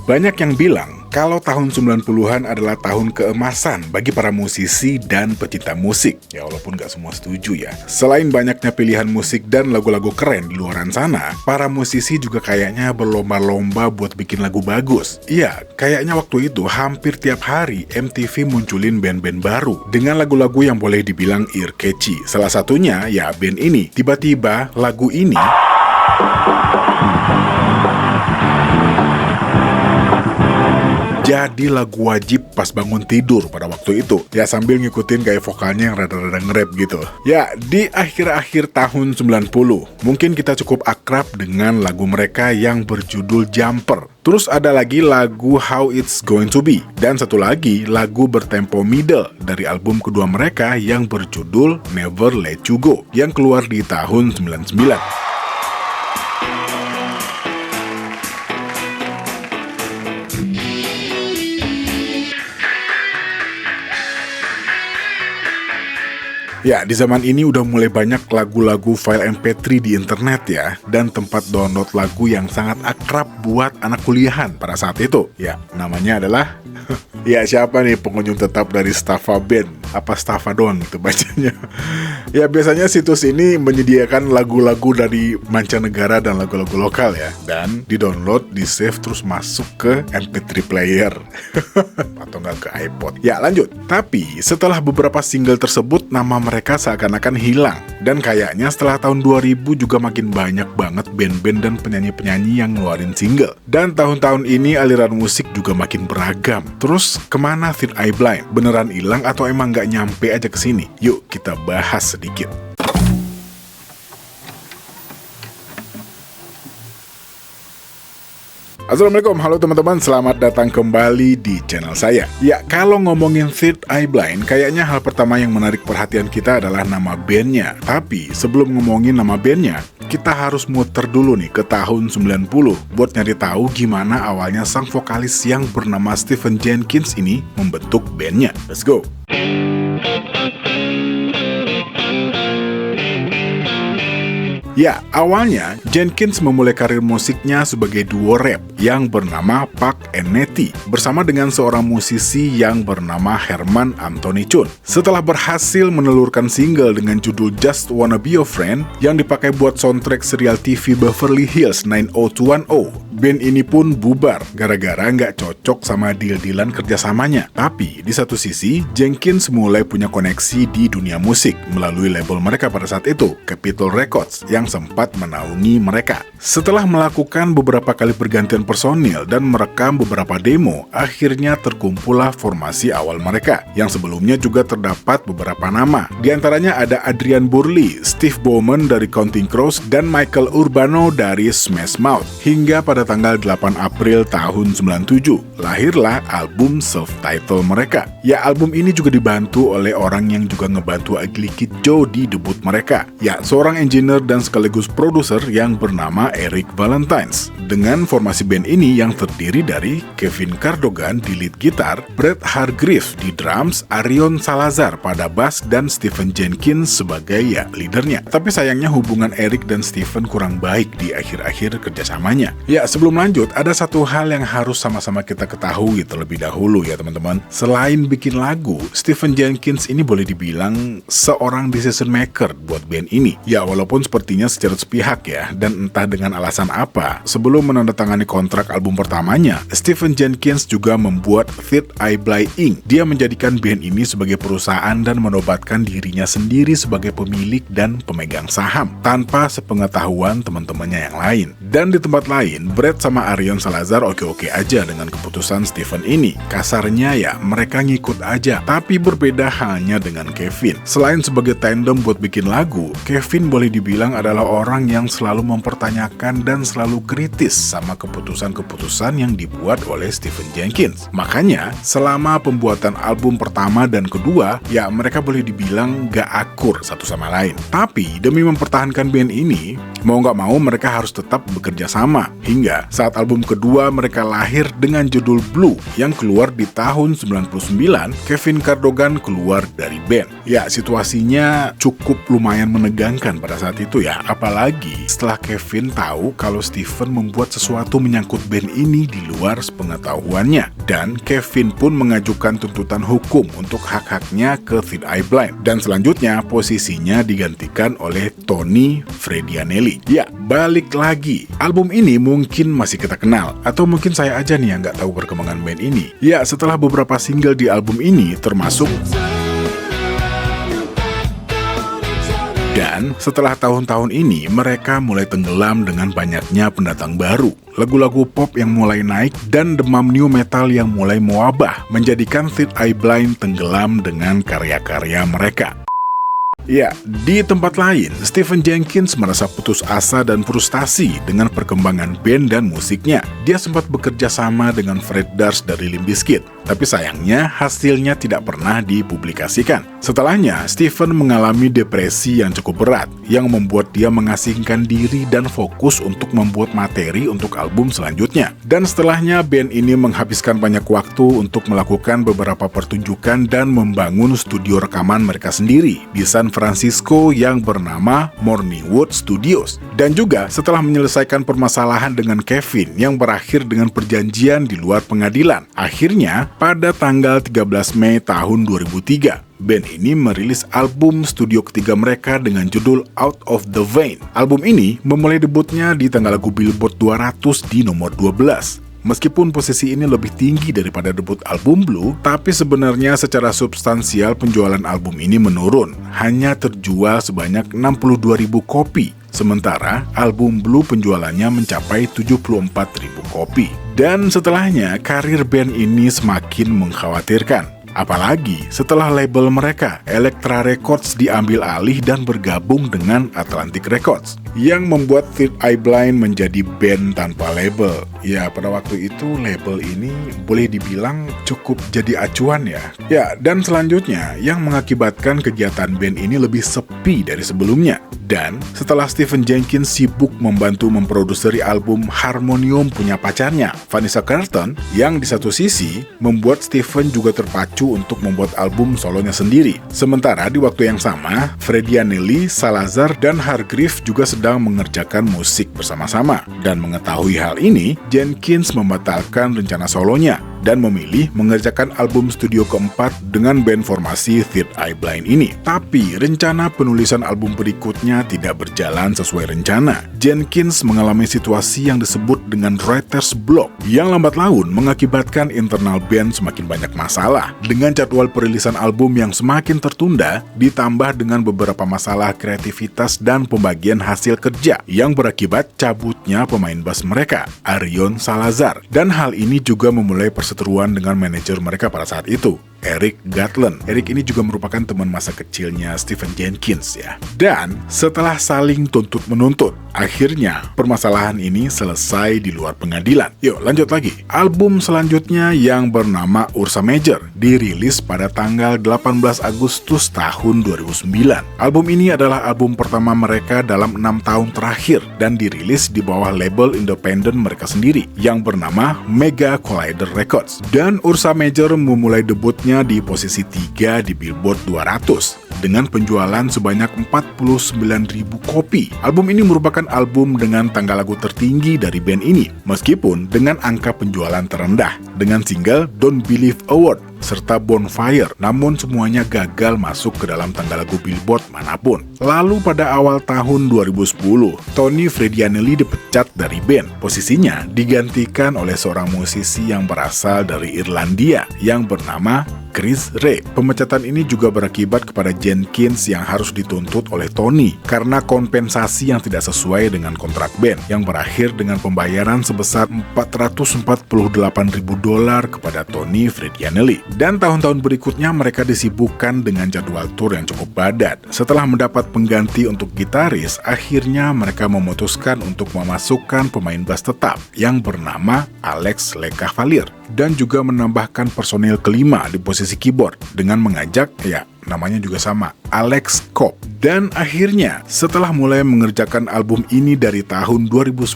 Banyak yang bilang kalau tahun 90-an adalah tahun keemasan bagi para musisi dan pecinta musik. Ya walaupun gak semua setuju ya. Selain banyaknya pilihan musik dan lagu-lagu keren di luaran sana, para musisi juga kayaknya berlomba-lomba buat bikin lagu bagus. Iya, kayaknya waktu itu hampir tiap hari MTV munculin band-band baru dengan lagu-lagu yang boleh dibilang ear catchy. Salah satunya ya band ini. Tiba-tiba lagu ini jadi lagu wajib pas bangun tidur pada waktu itu. Ya sambil ngikutin gaya vokalnya yang rada-rada nge-rap gitu. Ya di akhir-akhir tahun 90, mungkin kita cukup akrab dengan lagu mereka yang berjudul Jumper. Terus ada lagi lagu How It's Going To Be. Dan satu lagi lagu bertempo middle dari album kedua mereka yang berjudul Never Let You Go yang keluar di tahun 99. Ya, di zaman ini udah mulai banyak lagu-lagu file MP3 di internet ya, dan tempat download lagu yang sangat akrab buat anak kuliahan pada saat itu. Ya, namanya adalah ya siapa nih pengunjung tetap dari Staffa Band? Apa Staffa doang gitu bacanya. Ya biasanya situs ini menyediakan lagu-lagu dari mancanegara dan lagu-lagu lokal ya. Dan di-download, di-save terus masuk ke MP3 player. Atau nggak ke iPod. Ya lanjut. Tapi setelah beberapa single tersebut, nama mereka seakan-akan hilang. Dan kayaknya setelah tahun 2000 juga makin banyak banget band-band dan penyanyi-penyanyi yang ngeluarin single. Dan tahun-tahun ini aliran musik juga makin beragam. Terus kemana Third Eye Blind? Beneran hilang atau emang nggak nyampe aja ke sini? Yuk kita bahas sedikit. Assalamualaikum, halo teman-teman, selamat datang kembali di channel saya. Ya, kalau ngomongin Third Eye Blind, kayaknya hal pertama yang menarik perhatian kita adalah nama bandnya. Tapi sebelum ngomongin nama bandnya, kita harus muter dulu nih ke tahun 90 buat nyari tahu gimana awalnya sang vokalis yang bernama Stephen Jenkins ini membentuk bandnya. Let's go! Ya, awalnya Jenkins memulai karir musiknya sebagai duo rap yang bernama Puck and Nettie bersama dengan seorang musisi yang bernama Herman Anthony Chun. Setelah berhasil menelurkan single dengan judul Just Wanna Be Your Friend yang dipakai buat soundtrack serial TV Beverly Hills 90210, band ini pun bubar gara-gara nggak cocok sama deal-dealan kerjasamanya. Tapi di satu sisi, Jenkins mulai punya koneksi di dunia musik melalui label mereka pada saat itu, Capitol Records, yang sempat menaungi mereka. Setelah melakukan beberapa kali pergantian personil dan merekam beberapa demo, akhirnya terkumpullah formasi awal mereka, yang sebelumnya juga terdapat beberapa nama. Di antaranya ada Adrian Burley, Steve Bowman dari Counting Crows, dan Michael Urbano dari Smash Mouth. Hingga pada tanggal 8 April tahun 97, lahirlah album self-title mereka. Ya, album ini juga dibantu oleh orang yang juga ngebantu Ugly Kid Joe di debut mereka. Ya, seorang engineer dan sekaligus produser yang bernama Eric Valentines. Dengan formasi band ini yang terdiri dari Kevin Cardogan di lead gitar, Brett Hargreaves di drums, Arion Salazar pada bass, dan Stephen Jenkins sebagai ya leadernya. Tapi sayangnya hubungan Eric dan Stephen kurang baik di akhir-akhir kerjasamanya. Ya, sebelum lanjut, ada satu hal yang harus sama-sama kita ketahui terlebih dahulu ya teman-teman. Selain bikin lagu, Stephen Jenkins ini boleh dibilang seorang decision maker buat band ini. Ya, walaupun sepertinya secara sepihak ya, dan entah dengan alasan apa, sebelum menandatangani kontrak album pertamanya, Stephen Jenkins juga membuat Third Eye Blind Inc. Dia menjadikan band ini sebagai perusahaan dan menobatkan dirinya sendiri sebagai pemilik dan pemegang saham, tanpa sepengetahuan teman-temannya yang lain. Dan di tempat lain, Brett sama Arion Salazar oke-oke aja dengan keputusan Stephen ini. Kasarnya ya, mereka ngikut aja, tapi berbeda halnya dengan Kevin. Selain sebagai tandem buat bikin lagu, Kevin boleh dibilang adalah orang yang selalu mempertanyakan dan selalu kritis sama keputusan-keputusan yang dibuat oleh Stephen Jenkins. Makanya, selama pembuatan album pertama dan kedua, ya mereka boleh dibilang gak akur satu sama lain. Tapi, demi mempertahankan band ini, mau gak mau mereka harus tetap bekerja sama. Hingga saat album kedua mereka lahir dengan judul Blue, yang keluar di tahun 99, Kevin Cardogan keluar dari band. Ya, situasinya cukup lumayan menegangkan pada saat itu ya. apalagi setelah Kevin tahu kalau Steven membuat sesuatu menyangkut band ini di luar sepengetahuannya. Dan Kevin pun mengajukan tuntutan hukum untuk hak-haknya ke Third Eye Blind. Dan selanjutnya posisinya digantikan oleh Tony Fredianelli. Ya, balik lagi. Album ini mungkin masih kita kenal, atau mungkin saya aja nih yang nggak tahu perkembangan band ini. Ya, setelah beberapa single di album ini termasuk dan setelah tahun-tahun ini, mereka mulai tenggelam dengan banyaknya pendatang baru. Lagu-lagu pop yang mulai naik dan demam new metal yang mulai mewabah menjadikan Third Eye Blind tenggelam dengan karya-karya mereka. Ya, di tempat lain, Stephen Jenkins merasa putus asa dan frustasi dengan perkembangan band dan musiknya. Dia sempat bekerja sama dengan Fred Durst dari Limp Bizkit, tapi sayangnya hasilnya tidak pernah dipublikasikan. Setelahnya, Stephen mengalami depresi yang cukup berat, yang membuat dia mengasingkan diri dan fokus untuk membuat materi untuk album selanjutnya. Dan setelahnya, band ini menghabiskan banyak waktu untuk melakukan beberapa pertunjukan dan membangun studio rekaman mereka sendiri di San Francisco yang bernama Morningwood Studios. Dan juga setelah menyelesaikan permasalahan dengan Kevin yang berakhir dengan perjanjian di luar pengadilan, akhirnya pada tanggal 13 Mei tahun 2003, band ini merilis album studio ketiga mereka dengan judul Out of the Vein. Album ini memulai debutnya di tanggal lagu Billboard 200 di nomor 12. Meskipun posisi ini lebih tinggi daripada debut album Blue, tapi sebenarnya secara substansial penjualan album ini menurun, hanya terjual sebanyak 62.000 kopi. Sementara album Blue penjualannya mencapai 74.000 kopi. Dan setelahnya, karir band ini semakin mengkhawatirkan. Apalagi setelah label mereka, Elektra Records, diambil alih dan bergabung dengan Atlantic Records, yang membuat Third Eye Blind menjadi band tanpa label. Ya, pada waktu itu label ini boleh dibilang cukup jadi acuan ya. Ya, dan selanjutnya yang mengakibatkan kegiatan band ini lebih sepi dari sebelumnya. Dan setelah Stephen Jenkins sibuk membantu memproduksi album Harmonium punya pacarnya, Vanessa Carlton, yang di satu sisi membuat Stephen juga terpacu untuk membuat album solonya sendiri. Sementara di waktu yang sama, Fredianelli, Salazar, dan Hargreaves juga sedang mengerjakan musik bersama-sama. Dan mengetahui hal ini, Jenkins membatalkan rencana solonya dan memilih mengerjakan album studio keempat dengan band formasi Third Eye Blind ini. Tapi rencana penulisan album berikutnya tidak berjalan sesuai rencana. Jenkins mengalami situasi yang disebut dengan writer's block, yang lambat laun mengakibatkan internal band semakin banyak masalah. Dengan jadwal perilisan album yang semakin tertunda, ditambah dengan beberapa masalah kreativitas dan pembagian hasil kerja, yang berakibat cabutnya pemain bass mereka, Arion Salazar. Dan hal ini juga memulai perseteruan dengan manajer mereka pada saat itu, Eric Gatland. Eric ini juga merupakan teman masa kecilnya Stephen Jenkins ya. Dan setelah saling tuntut-menuntut, akhirnya permasalahan ini selesai di luar pengadilan. Yuk lanjut lagi. Album selanjutnya yang bernama Ursa Major dirilis pada tanggal 18 Agustus tahun 2009. Album ini adalah album pertama mereka dalam 6 tahun terakhir dan dirilis di bawah label independen mereka sendiri yang bernama Mega Collider Records. Dan Ursa Major memulai debutnya di posisi 3 di Billboard 200 dengan penjualan sebanyak 49.000 kopi. Album ini merupakan album dengan tanggal lagu tertinggi dari band ini, meskipun dengan angka penjualan terendah dengan single Don't Believe Award serta Bonfire, namun semuanya gagal masuk ke dalam tanggal lagu Billboard manapun. Lalu pada awal tahun 2010, Tony Fredianelli dipecat dari band. Posisinya digantikan oleh seorang musisi yang berasal dari Irlandia yang bernama Chris Ray. Pemecatan ini juga berakibat kepada Jenkins yang harus dituntut oleh Tony karena kompensasi yang tidak sesuai dengan kontrak band, yang berakhir dengan pembayaran sebesar $448.000 kepada Tony Fredianelli. Dan tahun-tahun berikutnya mereka disibukkan dengan jadwal tur yang cukup padat. Setelah mendapat pengganti untuk gitaris, akhirnya mereka memutuskan untuk memasukkan pemain bass tetap yang bernama Alex Le Cavalier dan juga menambahkan personil kelima di posisi keyboard dengan mengajak, ya namanya juga sama, Alex Cobb. Dan akhirnya, setelah mulai mengerjakan album ini dari tahun 2010,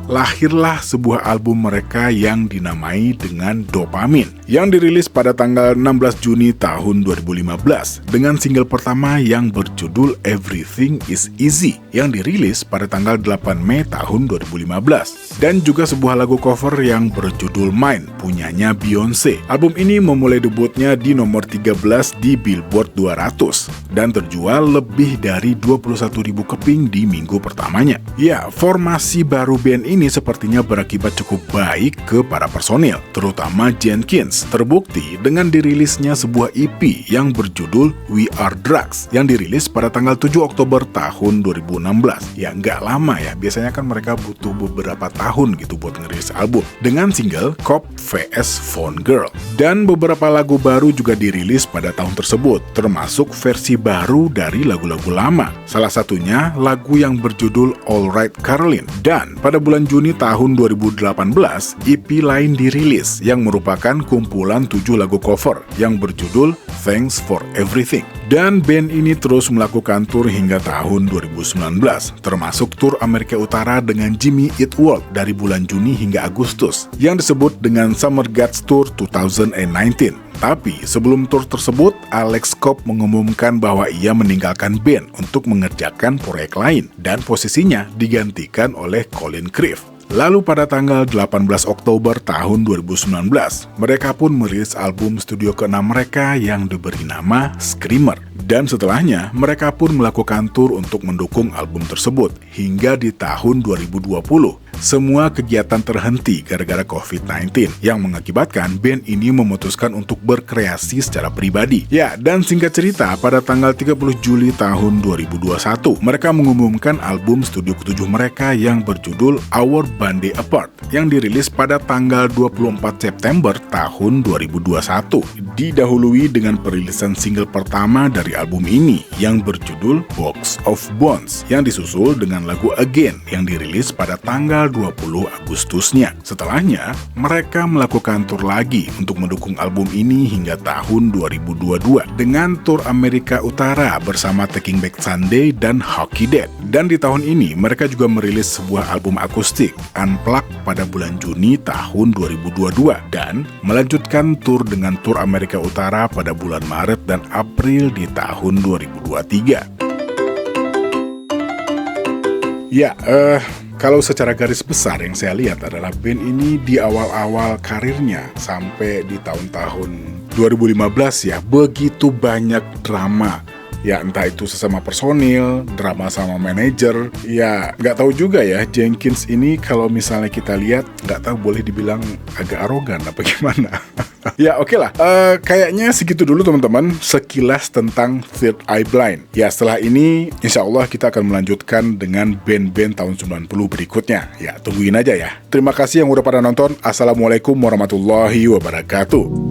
lahirlah sebuah album mereka yang dinamai dengan Dopamin, yang dirilis pada tanggal 16 Juni tahun 2015, dengan single pertama yang berjudul Everything is Easy, yang dirilis pada tanggal 8 Mei tahun 2015. Dan juga sebuah lagu cover yang berjudul Mine, punyanya Beyonce. Album ini memulai debutnya di nomor 13 di Billboard 200, dan terjual lebih dari 21.000 keping di minggu pertamanya. Ya, formasi baru band ini sepertinya berakibat cukup baik ke para personil, terutama Jenkins. Terbukti dengan dirilisnya sebuah EP yang berjudul We Are Drugs, yang dirilis pada tanggal 7 Oktober tahun 2016. Ya, nggak lama ya, biasanya kan mereka butuh beberapa tahun gitu buat ngerilis album. Dengan single Cobb vs Phone Girl. Dan beberapa lagu baru juga dirilis pada tahun tersebut, termasuk versi baru dari lagu-lagu lama. Salah satunya lagu yang berjudul Alright Caroline. Dan pada bulan Juni tahun 2018, EP lain dirilis yang merupakan kumpulan 7 lagu cover yang berjudul Thanks for Everything. Dan band ini terus melakukan tur hingga tahun 2019, termasuk tur Amerika Utara dengan Jimmy Eat World dari bulan Juni hingga Agustus, yang disebut dengan Summer Gods Tour 2019. Tapi sebelum tur tersebut, Alex Cobb mengumumkan bahwa ia meninggalkan band untuk mengerjakan proyek lain, dan posisinya digantikan oleh Colin Creeve. Lalu pada tanggal 18 Oktober tahun 2019, mereka pun merilis album studio ke-6 mereka yang diberi nama Screamer. Dan setelahnya, mereka pun melakukan tur untuk mendukung album tersebut hingga di tahun 2020. Semua kegiatan terhenti gara-gara COVID-19 yang mengakibatkan band ini memutuskan untuk berkreasi secara pribadi. Ya, dan singkat cerita, pada tanggal 30 Juli tahun 2021, mereka mengumumkan album studio ke-7 mereka yang berjudul Our Band Day Apart, yang dirilis pada tanggal 24 September tahun 2021. Didahului dengan perilisan single pertama dari album ini yang berjudul Box of Bones, yang disusul dengan lagu Again yang dirilis pada tanggal 20 Agustusnya. Setelahnya, mereka melakukan tur lagi untuk mendukung album ini hingga tahun 2022 dengan tur Amerika Utara bersama Taking Back Sunday dan Hockey Dead. Dan di tahun ini, mereka juga merilis sebuah album akustik, Unplugged, pada bulan Juni tahun 2022 dan melanjutkan tur dengan tur Amerika Utara pada bulan Maret dan April di tahun 2023. Ya, kalau secara garis besar yang saya lihat adalah band ini di awal-awal karirnya sampai di tahun-tahun 2015 ya, begitu banyak drama. Ya, entah itu sesama personil, drama sama manajer. Ya, nggak tahu juga ya, Jenkins ini kalau misalnya kita lihat, nggak tahu boleh dibilang agak arogan apa gimana. Ya, oke lah. Kayaknya segitu dulu teman-teman, sekilas tentang Third Eye Blind. Ya, setelah ini, insya Allah kita akan melanjutkan dengan band-band tahun 90 berikutnya. Ya, tungguin aja ya. Terima kasih yang udah pada nonton. Assalamualaikum warahmatullahi wabarakatuh.